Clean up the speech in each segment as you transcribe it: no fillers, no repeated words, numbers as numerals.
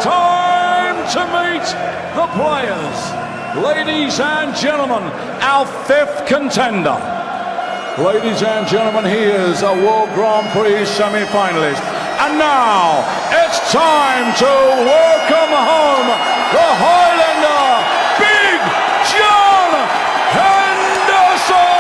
time to meet the players. Ladies and gentlemen, our fifth contender. Ladies and gentlemen, he is a World Grand Prix semi-finalist. And now, it's time to welcome home the Highlander, Big John Henderson!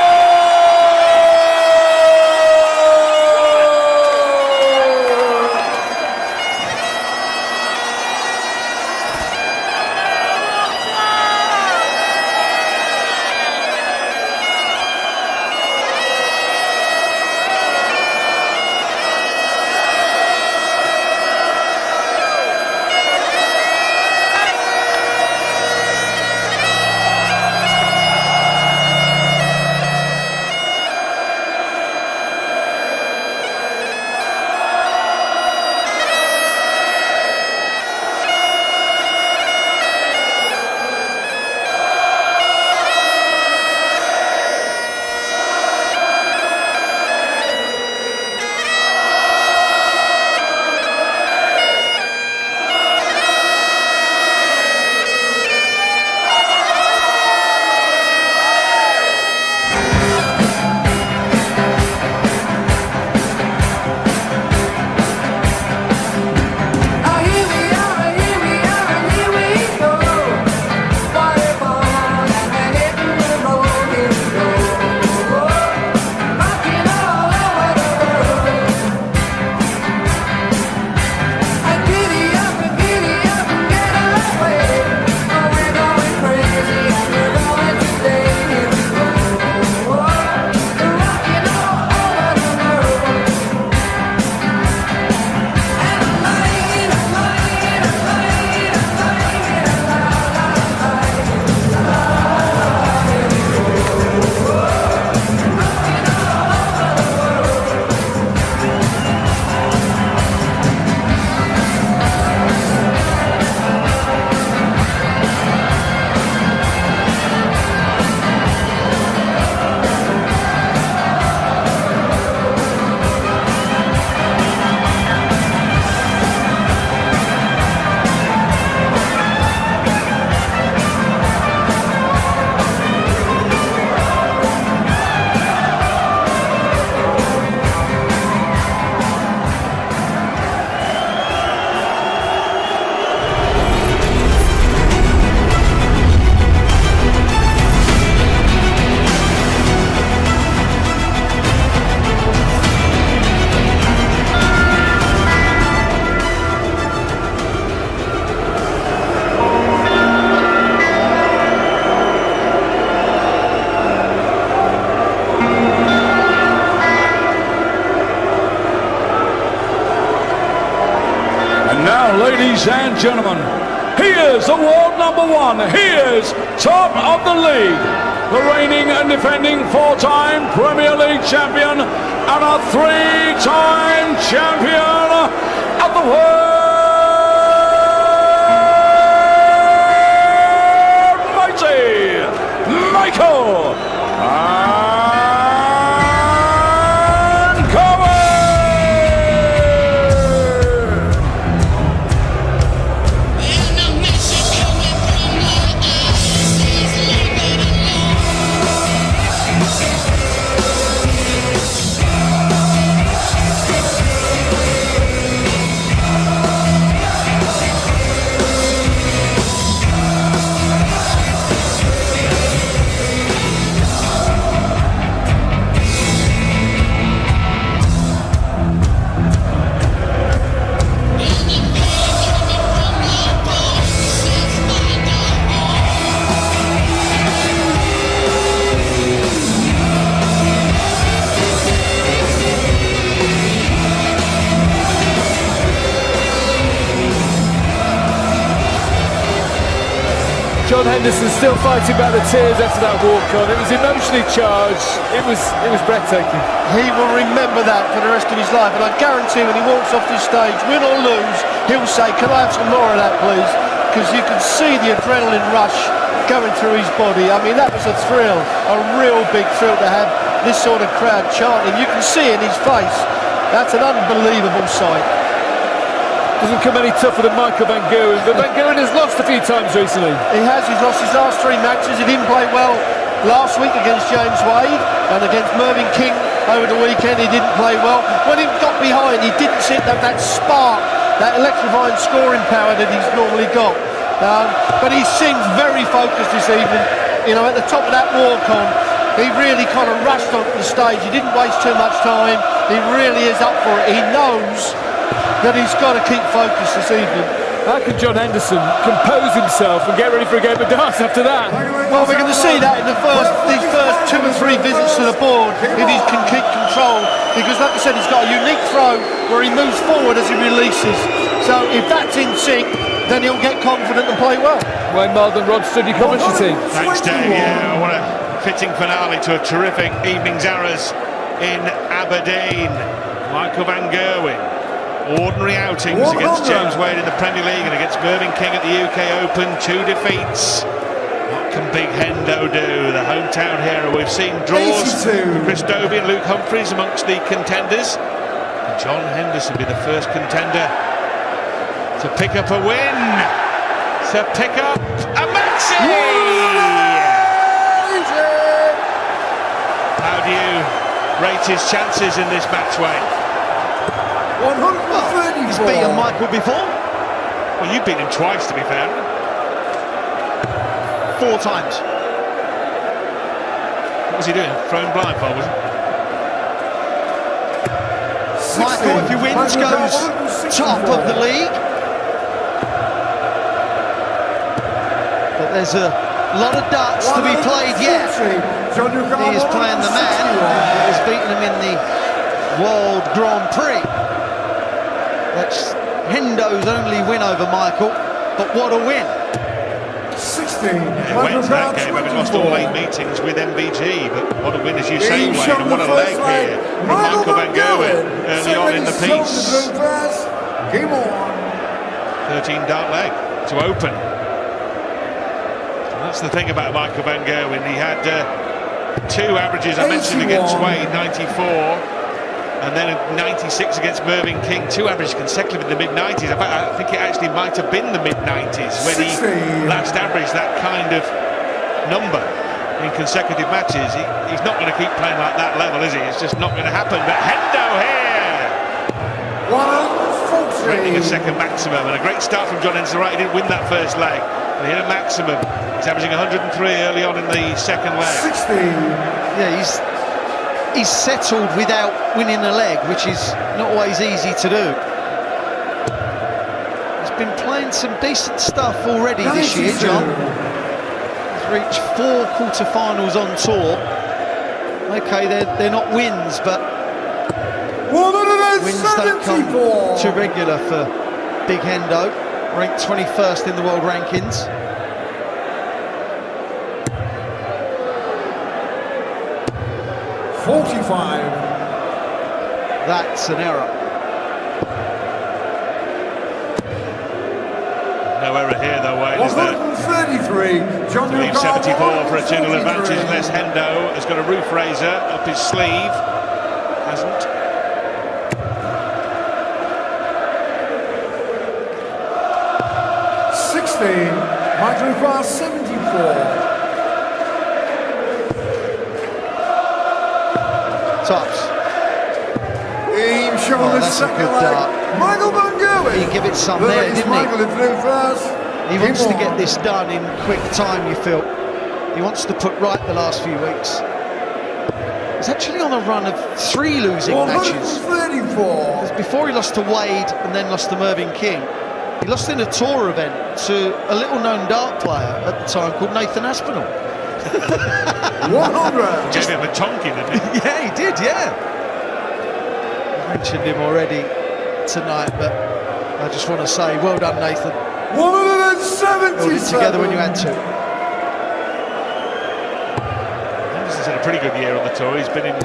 Ladies and gentlemen, he is the world number one. He is top of the league, the reigning and defending four-time Premier League champion and a three-time champion of the world, mighty Michael. John Henderson still fighting back the tears after that walk-on. It was emotionally charged. It was breathtaking. He will remember that for the rest of his life, and I guarantee when he walks off this stage, win or lose, he'll say, "Can I have some more of that, please?" Because you can see the adrenaline rush going through his body. I mean, that was a thrill, a real big thrill to have this sort of crowd chanting. You can see in his face, that's an unbelievable sight. Doesn't come any tougher than Michael Van Gerwen, but Van Gerwen has lost a few times recently. He has. He's lost his last 3 matches. He didn't play well last week against James Wade, and against Mervyn King over the weekend he didn't play well. When he got behind, he didn't seem to have that spark, that electrifying scoring power that he's normally got. But he seems very focused this evening. You know, at the top of that walk-on, he really kind of rushed onto the stage. He didn't waste too much time. He really is up for it. He knows that he's got to keep focused this evening. How can John Henderson compose himself and get ready for a game of darts after that? Well, we're going to see that in these first 2 or 3 visits to the board, if he can keep control. Because, like I said, he's got a unique throw where he moves forward as he releases. So if that's in sync, then he'll get confident and play well. Wayne Malden, Rod Studio commentary team. Thanks, Dave. Yeah, what a fitting finale to a terrific evening's arrows in Aberdeen. Michael Van Gerwen. Ordinary outings against James Wade in the Premier League and against Mervyn King at the UK Open. 2 defeats. What can Big Hendo do? The hometown hero. We've seen draws for Chris Dobie and Luke Humphries amongst the contenders. And John Henderson be the first contender to pick up a win. To pick up a maxi! How do you rate his chances in this match, Wayne? 134. He's beaten Michael before. Well, you've beaten him twice, to be fair. 4 times. What was he doing? Throwing blindfold, was it? Michael, if he wins, goes top of the league. But there's a lot of darts to be played yet. He is playing the man who has beaten him in the World Grand Prix. That's Hendo's only win over Michael, but what a win. 16. Yeah, went to that game, having lost all 8 meetings with MVG, but what a win, as you say, Wayne, and what a leg here from Michael Van Gerwen early on in the piece. 13 dart leg to open. And that's the thing about Michael Van Gerwen. He had 2 averages, I mentioned, against Wade, 94. And then a 96 against Mervyn King, 2 averages consecutive in the mid-90s. In fact, I think it actually might have been the mid-90s when he last averaged that kind of number in consecutive matches. He's not going to keep playing like that level, is he? It's just not going to happen. But Hendo here! Winning a second maximum, and a great start from John Henderson. Right, he didn't win that first leg, but he hit a maximum. He's averaging 103 early on in the second leg. 16. Yeah, he's settled without winning a leg, which is not always easy to do. He's been playing some decent stuff already this year, John. He's reached 4 quarter-finals on tour. Okay, they're not wins, but wins don't come too regular for Big Hendo, ranked 21st in the world rankings. That's an error. No error here, though, Wayne, is there? 133. John Leave 74 for a 2-0 advantage, unless Hendo has got a roof raiser up his sleeve. Hasn't. Might require 74. Tops. Oh, that's a good dart. Michael Van Gerwen. He gave it some there, didn't he? He wants to get this done in quick time, you feel. He wants to put right the last few weeks. He's actually on a run of 3 losing matches. 134. Before he lost to Wade and then lost to Mervyn King, he lost in a tour event to a little-known dart player at the time called Nathan Aspinall. 100. Just a bit of a tonking, didn't he? Yeah, he did, yeah. I mentioned him already tonight, but I just want to say, well done, Nathan. 177. Held it together when you had to. Henderson's had a pretty good year on the tour. He's been in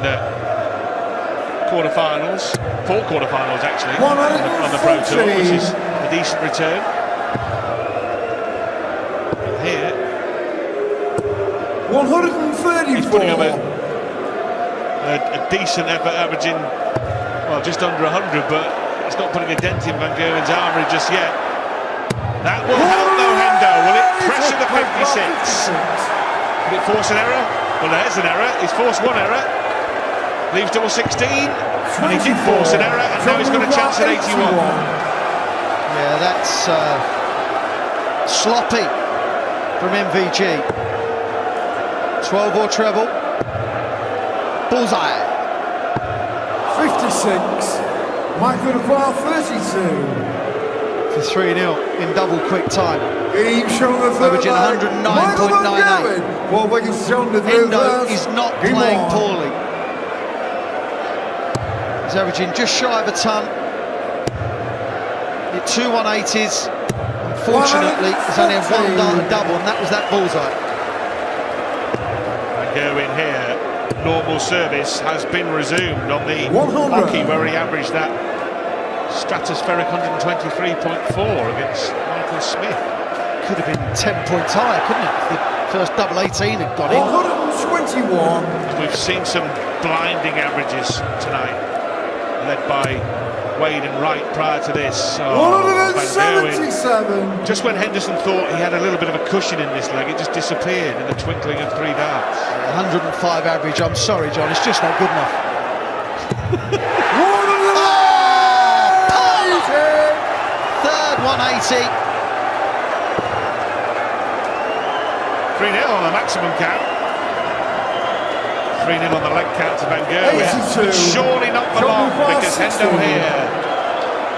quarterfinals, 4 quarterfinals actually, on the Pro Tour, which is a decent return. Here, 134. he's putting up a decent effort, averaging, well, just under 100, but It's not putting a dent in Van Gerwen's armoury just yet. That will help though, Hendo. Will it pressure the 56? Will it force an error? Well, there's an error. He's forced one error. Leaves double 16. And he did force an error, and now he's got a chance at 81. Yeah, that's sloppy from MVG. 12 or treble. Bullseye. 56. Michael Dubois 32. For 3-0 in double quick time. Averaging 109.98. Hendo is not playing poorly. He's averaging just shy of a ton. Hit 2 180s. Unfortunately, he's only had one dart double, and that was that bullseye. And Gerwen here, normal service has been resumed on the hockey, where he averaged that stratospheric 123.4 against Michael Smith. Could have been 10 points higher, couldn't it? If the first double 18 had got in. 121. We've seen some blinding averages tonight, led by Wade and Wright prior to this. Oh, 177. just when Henderson thought he had a little bit of a cushion in this leg, it just disappeared in the twinkling of 3 darts. 105 average, I'm sorry, John, it's just not good enough. 180. 3-0 on the maximum count. 3-0 on the leg count to Van Gerwen. But surely not for long, because Hendo here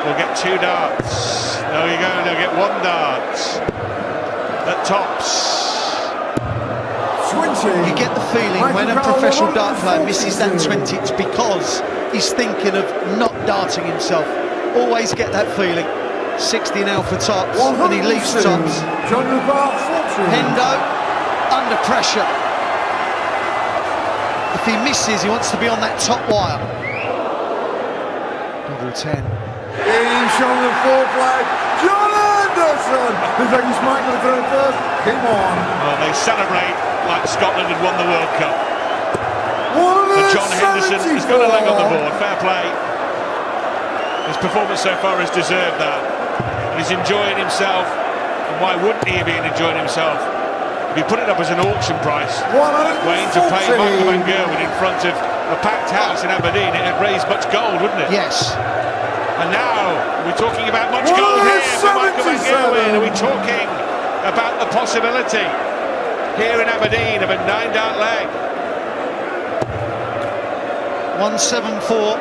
will get 2 darts. There you go, they'll get 1 dart. That tops. 20. You get the feeling when a professional dart player misses that 20, it's because he's thinking of not darting himself. Always get that feeling. 60 now for tops, and he leaves tops. Hendo under pressure. If he misses, he wants to be on that top wire. Double 10. He's showing the 4 flag. John Henderson. Looks like he's Michael the 31st. Come on. Well, they celebrate like Scotland had won the World Cup. But John Henderson has got a leg on the board. Fair play. His performance so far has deserved that. He's enjoying himself, and why wouldn't he be enjoying himself? If you put it up as an auction price, waiting to pay Michael Van Gerwen in front of a packed house in Aberdeen, it had raised much gold, wouldn't it? Yes. And now we're talking about much gold here for Michael Van Gerwen. Are we talking about the possibility here in Aberdeen of a 9-dart leg? 174.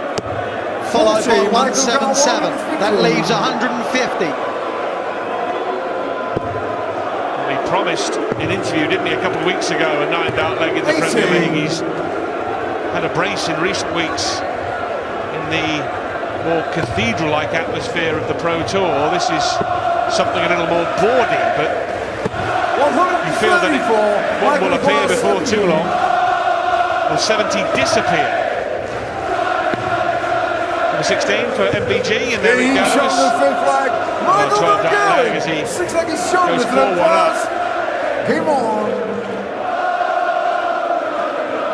Followed by 177. That leaves 150. He promised in interview, didn't he, a couple of weeks ago, a 9-dart leg in the Premier League. He's had a brace in recent weeks in the more cathedral-like atmosphere of the Pro Tour. This is something a little more bawdy, but you feel that one will appear before too long. Will 70 disappear? 16 for MBG, and there he goes. 12 leg as he goes 4-1 up. Come on.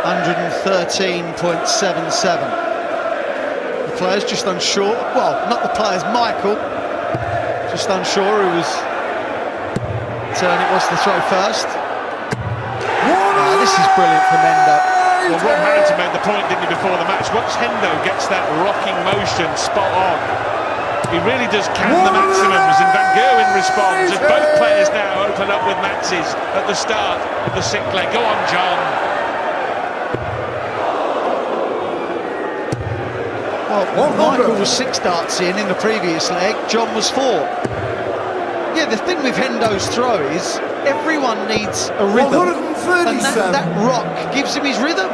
113.77. The player's just unsure. Well, not the player's, Michael. Just unsure who was turn it was to throw first. This is brilliant from Hendo. Well, Rob Harrington made the point, didn't he, before the match? Once Hendo gets that rocking motion spot on, he really does count the maximums, and Van Gerwen responds as both players now open up with maxes at the start of the 6th leg. Go on, John. Well, Michael was 6 darts in the previous leg, John was 4. Yeah, the thing with Hendo's throw is everyone needs a rhythm, and that rock gives him his rhythm.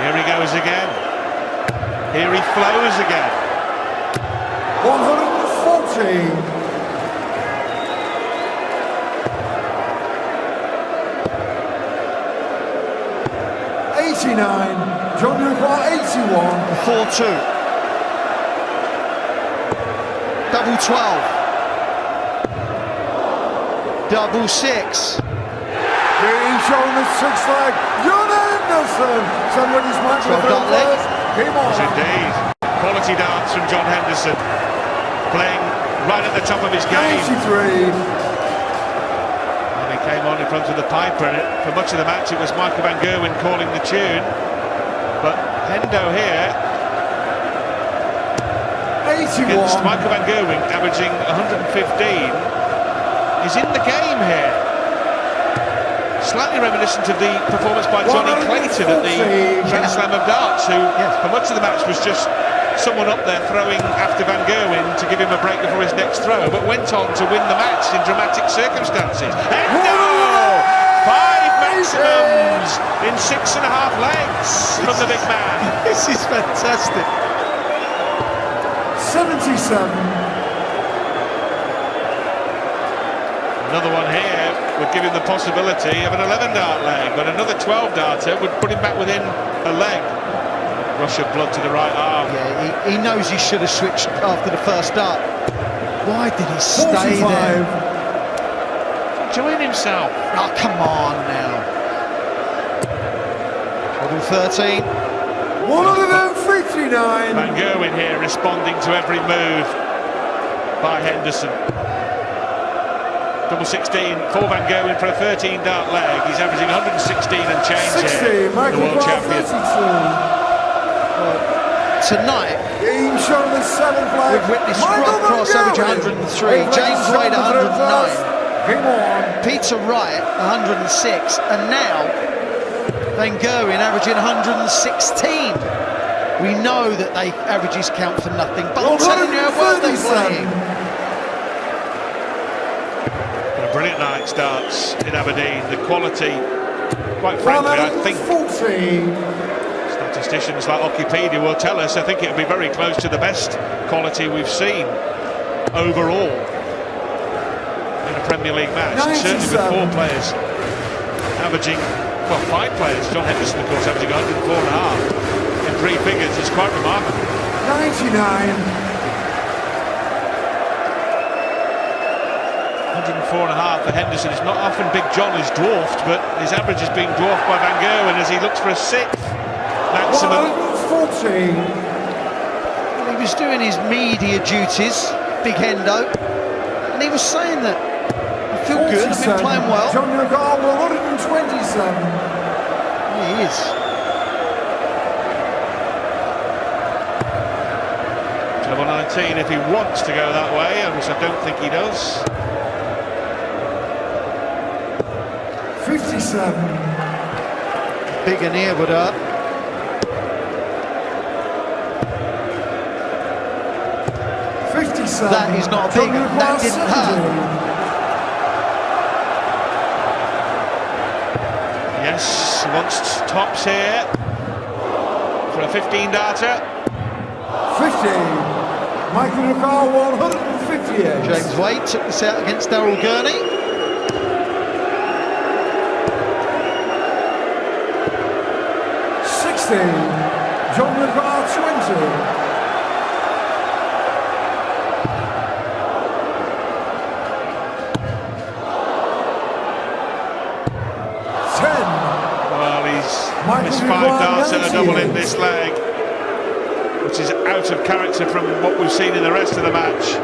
Here he goes again. Here he flows again. 140. 89. John Dubois 81. 4-2. Double 12. Double 6. He's showing the 6th leg. John Henderson. Somebody's match with 12-dart leg. Game on. Yes, indeed. Quality darts from John Henderson, playing right at the top of his game. 93. And he came on in front of the piper, and for much of the match it was Michael van Gerwen calling the tune. But Hendo here, 81. against Michael van Gerwen, averaging 115, is in the game here. Slightly reminiscent of the performance by Johnny Clayton at the Grand Slam of Darts, who for much of the match was just someone up there throwing after Van Gerwen to give him a break before his next throw, but went on to win the match in dramatic circumstances. Hendo! 5 maximums in 6.5 legs from the big man. This is fantastic. 77. Another one here would give him the possibility of an 11-dart leg, but another 12-darter would put him back within a leg. Rush of blood to the right arm. Yeah, he knows he should have switched after the first dart. Why did he stay 45. there? Enjoying himself. Oh, come on now. Model 13. 159. Van Gerwen here responding to every move by Henderson. Double 16 for Van Gerwen for a 13-dart leg. He's averaging 116 and change 60. here, the Michael world champion. 32. Tonight, Game shown the 7th flag. we've witnessed Michael Rob van Cross average Gerwen. 103, James Wade 109, Game on. Peter Wright 106, and now Van Gerwen averaging 116. We know that they averages count for nothing, but I'm telling you how well they're playing. A brilliant night starts in Aberdeen. The quality, quite frankly, I think 140. statisticians like Okipedia will tell us, I think it would be very close to the best quality we've seen overall in a Premier League match. 97. Certainly with 4 players averaging, well, 5 players. John Henderson, of course, averaging 104.5 in 3 figures. It's quite remarkable. 99. 104.5 for Henderson. It's not often Big John is dwarfed, but his average is being dwarfed by Van Gerwen as he looks for a 6th maximum. 140. He was doing his media duties, Big Hendo, and he was saying that I feel good, I've been playing well. John Lugar, 127. He is. Double 19 if he wants to go that way, which I don't think he does. 57. Big and here would hurt. 57. That is not a big, that didn't hurt. Yes, he wants tops here for a 15-darter. 50. Michael Lugar, 158. James Wade took this out against Daryl Gurney. 60. John Lugar, 20. 10. Well, he's Michael missed Lugar, 5 darts and a double in 98. this leg, which is out of character from what we've seen in the rest of the match.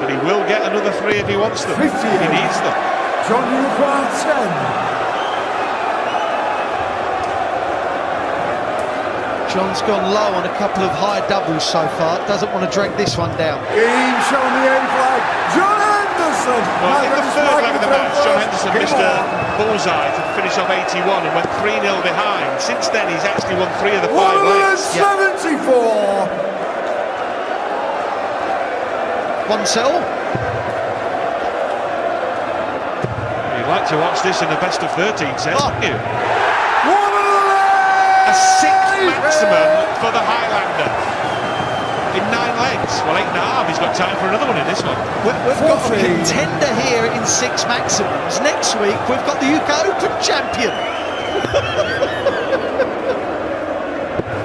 But he will get another 3 if he wants them. 58. He needs them. John Lugar, 10. John's gone low on a couple of high doubles so far. Doesn't want to drag this one down. Game showing the 8th flag. John Henderson. Well, in the third leg of the match, John Henderson Game missed a on. bullseye to finish off 81 and went 3-0 behind. Since then, he's actually won 3 of the 5 legs. 174. 1 cell. You'd like to watch this in the best of 13 set, wouldn't you? A 6th maximum for the Highlander in 9 legs. Well, 8.5. He's got time for another one in this one. We've got a contender here in 6 maximums. Next week, we've got the UK Open champion.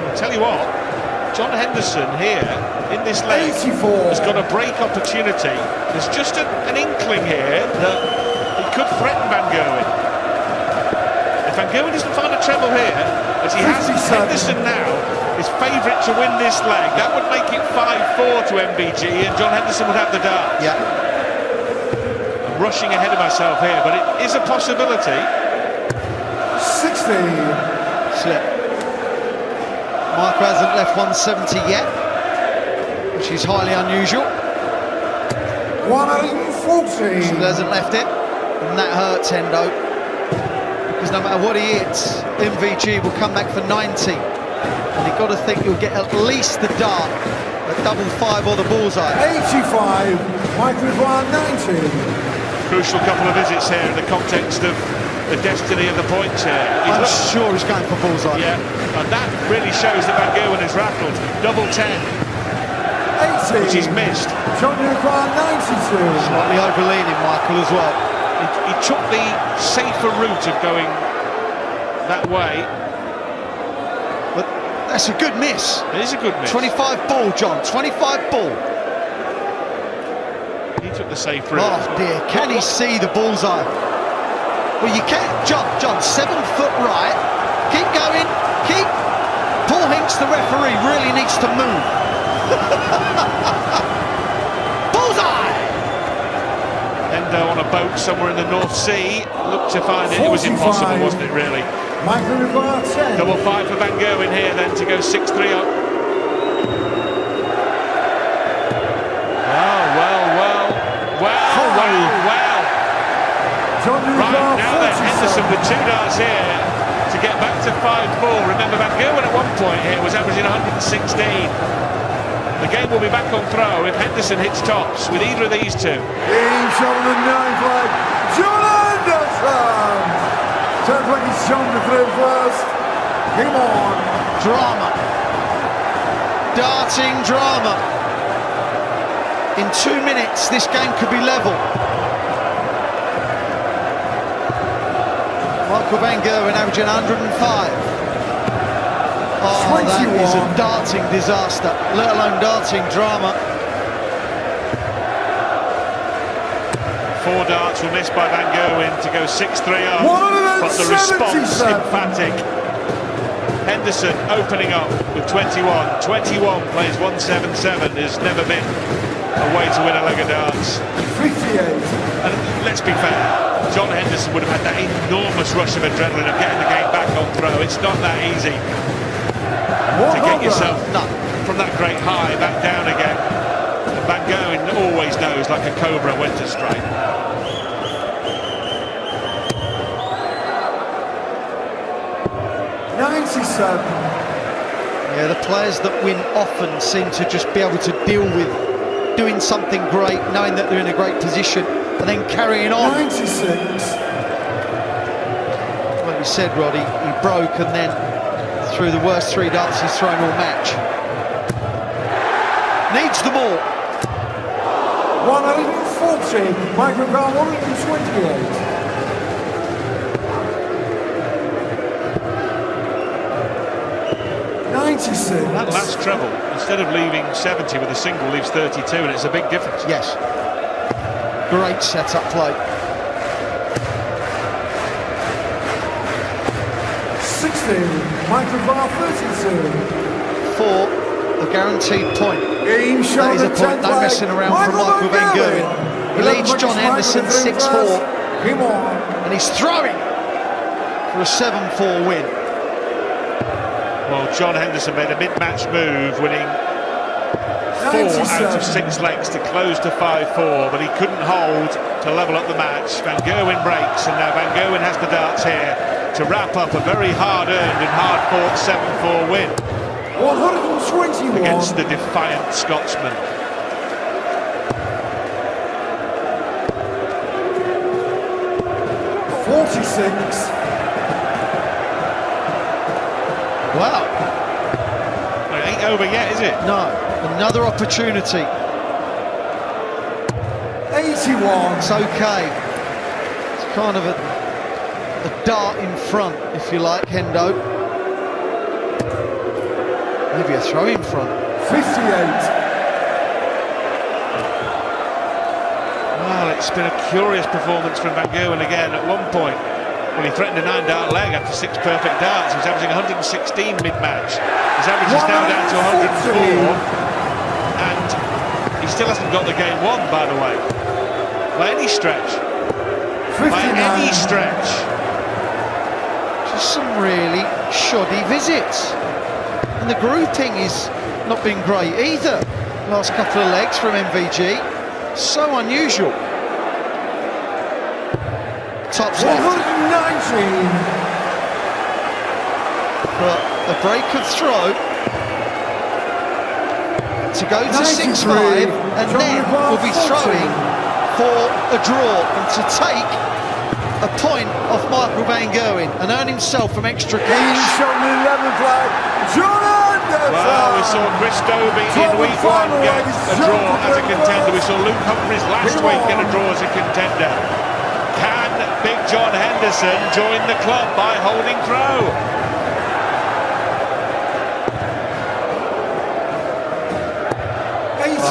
I'll tell you what, John Henderson here in this leg 84. has got a break opportunity. There's just an inkling here that he could threaten Van Gerwen. If Van Gerwen doesn't find a treble here, As he has Henderson now is favourite to win this leg. That would make it 5-4 to MVG, and John Henderson would have the dart. Yeah. I'm rushing ahead of myself here, but it is a possibility. 60. Slip. Michael hasn't left 170 yet, which is highly unusual. 140. He hasn't left it, and that hurts Hendo, because no matter what he hits, MVG will come back for 90, and you've got to think you'll get at least the dart at double five or the bullseye. 85. Michael Brown 90. Crucial couple of visits here in the context of the destiny of the points here. I'm sure he's going for bullseye. Yeah, and that really shows that Van Gerwen is rattled. Double 10, 80. which he's missed. John Brown 92. Slightly overleaning, Michael, as well. He took the safer route of going that way. But that's a good miss. It is a good miss. 25 ball, John, 25 ball. He took the safe route. Oh dear, can he see the bullseye? Well, you can, John, 7 foot right. Keep going, keep. Paul Hinks, the referee, really needs to move. Bullseye! Hendo on a boat somewhere in the North Sea. Looked to find it. It was 45. impossible, wasn't it, really? Michael Brown 10. Double 5 for Van Gerwen here, then, to go 6-3 up. Right, now then, Henderson with 2 darts here to get back to 5-4. Remember, Van Gerwen at one point here was averaging 116. The game will be back on throw if Henderson hits tops with either of these two. He's shot on the 9 flag. John Henderson! Turns like he's jumped through first. Come on. Drama. Darting drama. In 2 minutes, this game could be level. Michael Van Gerwen averaging 105. Oh, that is a darting disaster, let alone darting drama. 4 darts were missed by Van Gerwen to go 6-3 up, but the response emphatic. Henderson opening up with 21. 21 plays 177. There's never been a way to win a leg of darts. 58. And let's be fair, John Henderson would have had that enormous rush of adrenaline of getting the game back on throw. It's not that easy to get yourself from that great high back down again. And Van Gerwen always knows, like a cobra, when to strike. Yeah, the players that win often seem to just be able to deal with doing something great, knowing that they're in a great position, and then carrying on. 96. Like you said, Roddy, he broke and then threw the worst 3 darts he's thrown all match. Needs them all. 140. Michael Brown 128. 96. That last treble, instead of leaving 70 with a single, leaves 32, and it's a big difference. Yes. Great setup play. 60. Michael Brown 32. For the guaranteed point. That is a point, no messing around from Michael Van Gerwen. He leads John Henderson 6-4. And he's throwing for a 7-4 win. Well, John Henderson made a mid-match move, winning 4 out of 6 legs to close to 5-4, but he couldn't hold to level up the match. Van Gerwen breaks, and now Van Gerwen has the darts here to wrap up a very hard-earned and hard-fought 7-4 win 121 against the defiant Scotsman. Wow. Well, it ain't over yet, is it? No, another opportunity. 81. It's okay. It's kind of a dart in front, if you like, Hendo. Maybe a throw in front. 58. Well, it's been a curious performance from Van Gerwen again. At one point, Well, he threatened a 9-dart leg after 6 perfect darts. He was averaging 116 mid-match. His average is now down to 104, and he still hasn't got the game won, by the way, by any stretch. 59. By any stretch. Just some really shoddy visits. And the grouping is not been great either. Last couple of legs from MVG. So unusual. Tops left. 119. But a break of throw to go to 6-5, and then we'll be throwing for a draw and to take a point off Michael van Gerwen and earn himself from extra cash. He's shown the 11th flag. John Henderson. Well, we saw Chris Dobie in week 1 get a draw as a contender. We saw Luke Humphries last week get a draw as a contender. Can Big John Henderson join the club by holding throw?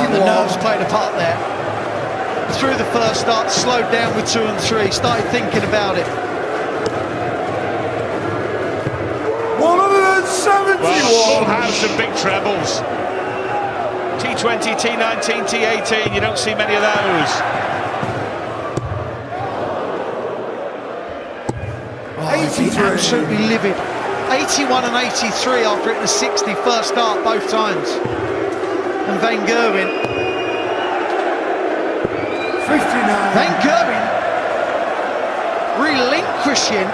The nerves played a part there. Through the first start, slowed down with 2 and 3, started thinking about it. 171. Well, full house of big trebles. T20, T19, T18, you don't see many of those. Oh, he's been absolutely livid. 81 and 83 after hitting the 60 first start both times. And Van Gerwen. 59. Van Gerwen relinquishing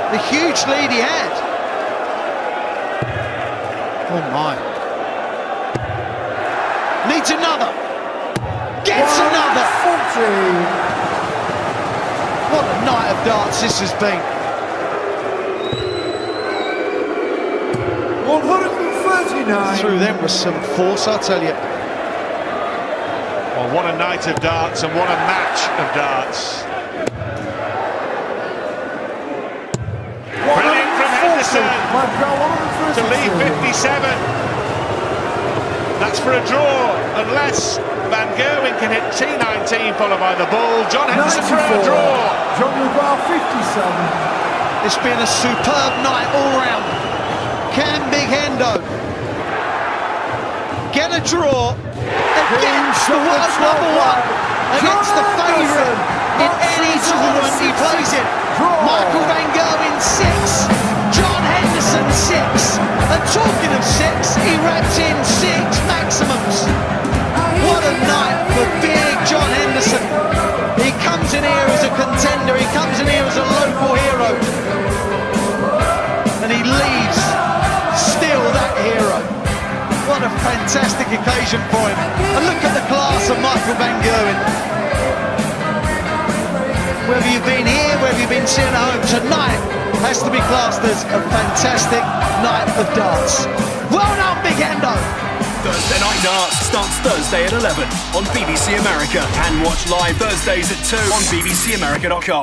the huge lead he had. Oh my. Needs another. Gets another. 140. What a night of darts this has been. 139. Through them was some force, I tell you. Well, what a night of darts and what a match of darts. Brilliant from Henderson to lead 57. That's for a draw, unless Van Gerwen can hit T19 followed by the ball. John Henderson for a draw. John Lugar 57. It's been a superb night all round. Can Big Hendo get a draw against the world number 1, against the favourite in any tournament he plays in? Michael van Gerwen 6, John Henderson 6, and talking of 6, he wrapped in 6 maximums. What a night for Big John Henderson. He comes in here as a contender, he comes in here as a local hero, and he leaves still that hero. What a fantastic occasion for him. And look at the class of Michael van Gerwen. Whether you've been here, whether you've been sitting at home, tonight has to be classed as a fantastic night of darts. Well done, Big Hendo. Thursday Night Darts starts Thursday at 11 on BBC America and watch live Thursdays at 2 on bbcamerica.com.